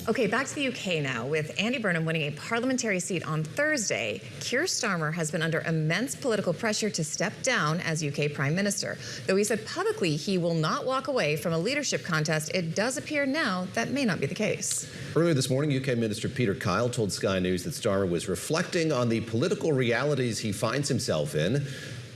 Okay, back to the UK now. With Andy Burnham winning a parliamentary seat on Thursday, Keir Starmer has been under immense political pressure to step down as UK Prime Minister. Though he said publicly he will not walk away from a leadership contest, it does appear now that may not be the case. Earlier this morning, UK Minister Keir told Sky News that Starmer was reflecting on the political realities he finds himself in.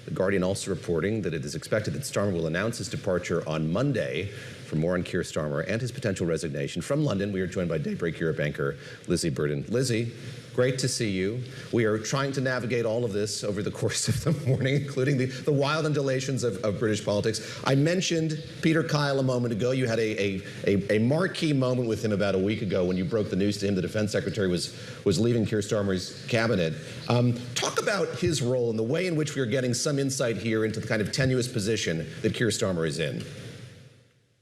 The Guardian also reporting that it is expected that Starmer will announce his departure on Monday. For more on Keir Starmer and his potential resignation, from London, we are joined by Daybreak Europe anchor Lizzy. Lizzy, great to see you. We are trying to navigate all of this over the course of the morning, including the wild undulations of British politics. I mentioned Keir a moment ago. You had a marquee moment with him about a week ago when you broke the news to him the Defense Secretary was leaving Keir Starmer's cabinet. Talk about his role and the way in which we are getting some insight here into the kind of tenuous position that Keir Starmer is in.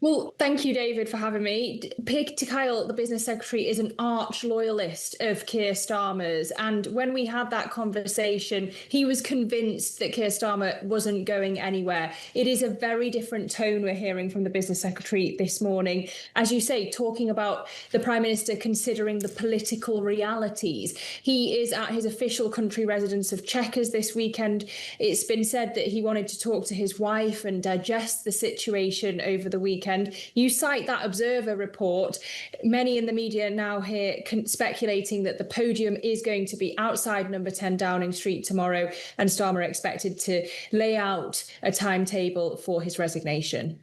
Well, thank you, David, for having me. Keir, the business secretary, is an arch loyalist of Keir Starmer's. And when we had that conversation, he was convinced that Keir Starmer wasn't going anywhere. It is a very different tone we're hearing from the business secretary this morning. As you say, talking about the Prime Minister considering the political realities. He is at his official country residence of Chequers this weekend. It's been said that he wanted to talk to his wife and digest the situation over the weekend. You cite that Observer report. Many in the media now here speculating that the podium is going to be outside number 10 Downing Street tomorrow, and Starmer expected to lay out a timetable for his resignation.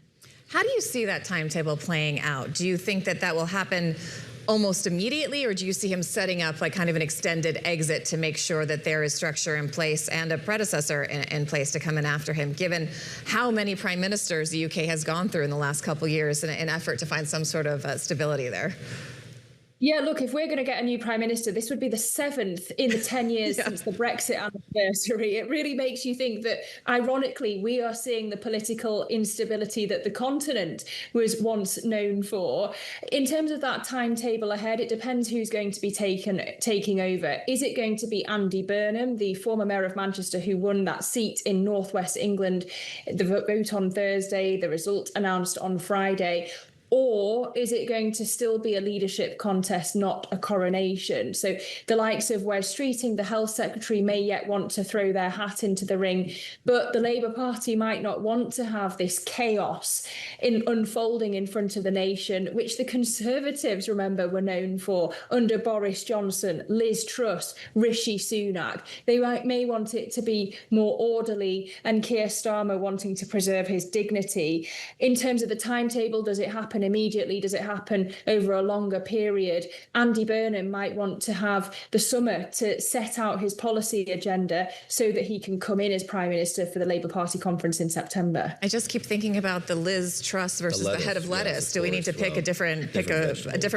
How do you see that timetable playing out? Do you think that will happen almost immediately, or do you see him setting up like kind of an extended exit to make sure that there is structure in place and a predecessor in place to come in after him, given how many prime ministers the UK has gone through in the last couple of years in an effort to find some sort of stability there? Yeah, look, if we're going to get a new prime minister, this would be the 7th in the 10 years since the Brexit anniversary. It really makes you think that, ironically, we are seeing the political instability that the continent was once known for. In terms of that timetable ahead, it depends who's going to be taking over. Is it going to be Andy Burnham, the former mayor of Manchester who won that seat in northwest England, the vote on Thursday, the result announced on Friday? Or is it going to still be a leadership contest, not a coronation? So the likes of Wes Streeting, the health secretary, may yet want to throw their hat into the ring, but the Labour Party might not want to have this chaos unfolding in front of the nation, which the Conservatives, remember, were known for under Boris Johnson, Liz Truss, Rishi Sunak. They may want it to be more orderly, and Keir Starmer wanting to preserve his dignity. In terms of the timetable, does it happen immediately? Does it happen over a longer period? Andy Burnham might want to have the summer to set out his policy agenda so that he can come in as Prime Minister for the Labour Party conference in September. I just keep thinking about the Liz Truss versus the head of lettuce. Yes, do we need to pick a different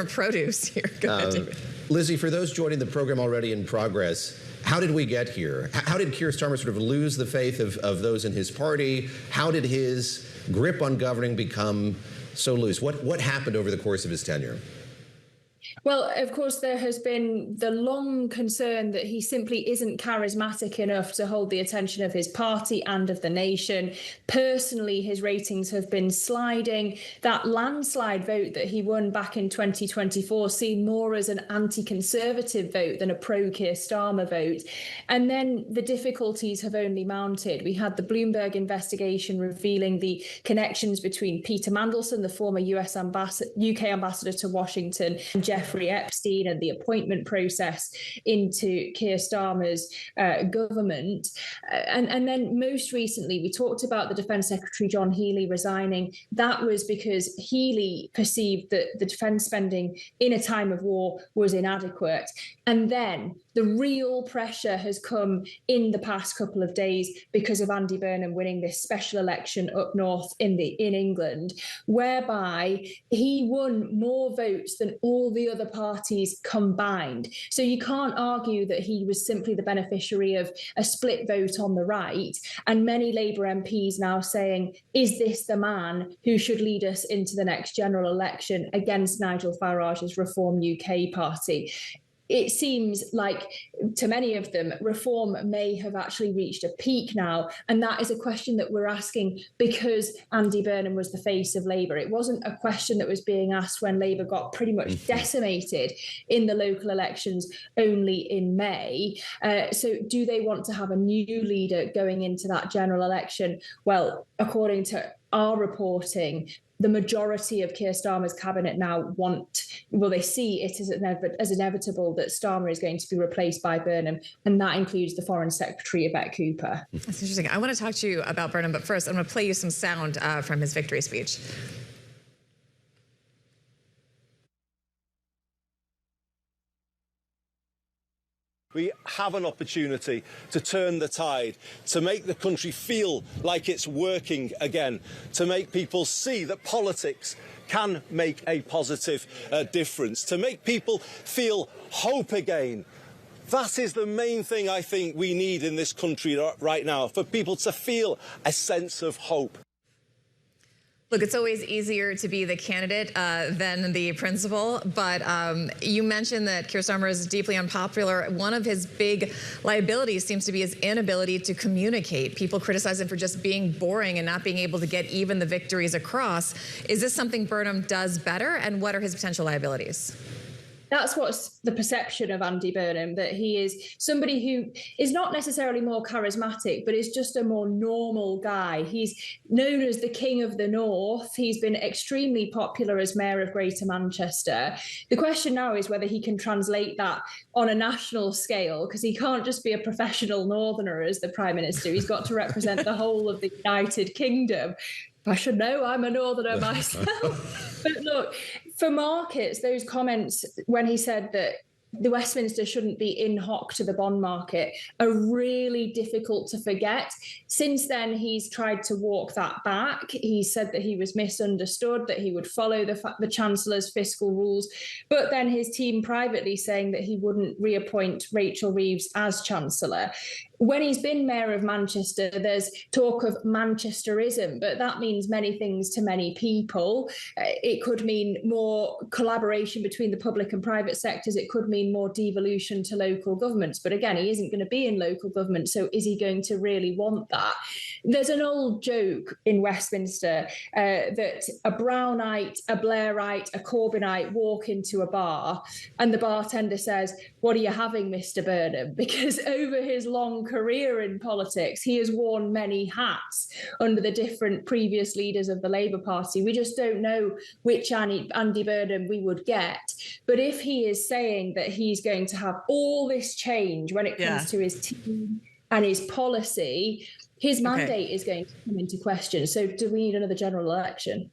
produce here? Go ahead. Lizzy, for those joining the program already in progress, how did we get here? How did Keir Starmer sort of lose the faith of those in his party? How did his grip on governing become so loose? What happened over the course of his tenure? Well, of course, there has been the long concern that he simply isn't charismatic enough to hold the attention of his party and of the nation. Personally, his ratings have been sliding. That landslide vote that he won back in 2024 seen more as an anti-Conservative vote than a pro-Keir Starmer vote. And then the difficulties have only mounted. We had the Bloomberg investigation revealing the connections between Peter Mandelson, the former UK ambassador to Washington, and Jeffrey Epstein, and the appointment process into Keir Starmer's government. And then most recently, we talked about the Defence Secretary, John Healey, resigning. That was because Healey perceived that the defence spending in a time of war was inadequate. And then the real pressure has come in the past couple of days because of Andy Burnham winning this special election up north in England, whereby he won more votes than all the other parties combined. So you can't argue that he was simply the beneficiary of a split vote on the right. And many Labour MPs now saying, is this the man who should lead us into the next general election against Nigel Farage's Reform UK party? it seems like to many of them, reform may have actually reached a peak now. And that is a question that we're asking because Andy Burnham was the face of Labour. It wasn't a question that was being asked when Labour got pretty much decimated in the local elections only in May. So do they want to have a new leader going into that general election? Well, according to our reporting, the majority of Keir Starmer's cabinet now they see it as inevitable that Starmer is going to be replaced by Burnham, and that includes the Foreign Secretary, Yvette Cooper. That's interesting. I want to talk to you about Burnham, but first I'm going to play you some sound from his victory speech. We have an opportunity to turn the tide, to make the country feel like it's working again, to make people see that politics can make a positive difference, to make people feel hope again. That is the main thing I think we need in this country right now, for people to feel a sense of hope. Look, it's always easier to be the candidate than the principal, but you mentioned that Keir Starmer is deeply unpopular. One of his big liabilities seems to be his inability to communicate. People criticize him for just being boring and not being able to get even the victories across. Is this something Burnham does better, and what are his potential liabilities? That's what's the perception of Andy Burnham, that he is somebody who is not necessarily more charismatic, but is just a more normal guy. He's known as the King of the North. He's been extremely popular as Mayor of Greater Manchester. The question now is whether he can translate that on a national scale, because he can't just be a professional Northerner as the Prime Minister. He's got to represent the whole of the United Kingdom. I should know, I'm a Northerner myself. But look, for markets, those comments when he said that the Westminster shouldn't be in hock to the bond market are really difficult to forget. Since then, he's tried to walk that back. He said that he was misunderstood, that he would follow the Chancellor's fiscal rules, but then his team privately saying that he wouldn't reappoint Rachel Reeves as Chancellor. When he's been Mayor of Manchester, there's talk of Manchesterism, but that means many things to many people. It could mean more collaboration between the public and private sectors. It could mean more devolution to local governments. But again, he isn't going to be in local government, so is he going to really want that? There's an old joke in Westminster that a Brownite, a Blairite, a Corbynite walk into a bar and the bartender says, "What are you having, Mr. Burnham?" Because over his long career in politics, he has worn many hats under the different previous leaders of the Labour Party. We just don't know which Andy Burnham we would get. But if he is saying that he's going to have all this change when it comes to his team and his policy, his mandate is going to come into question. So do we need another general election?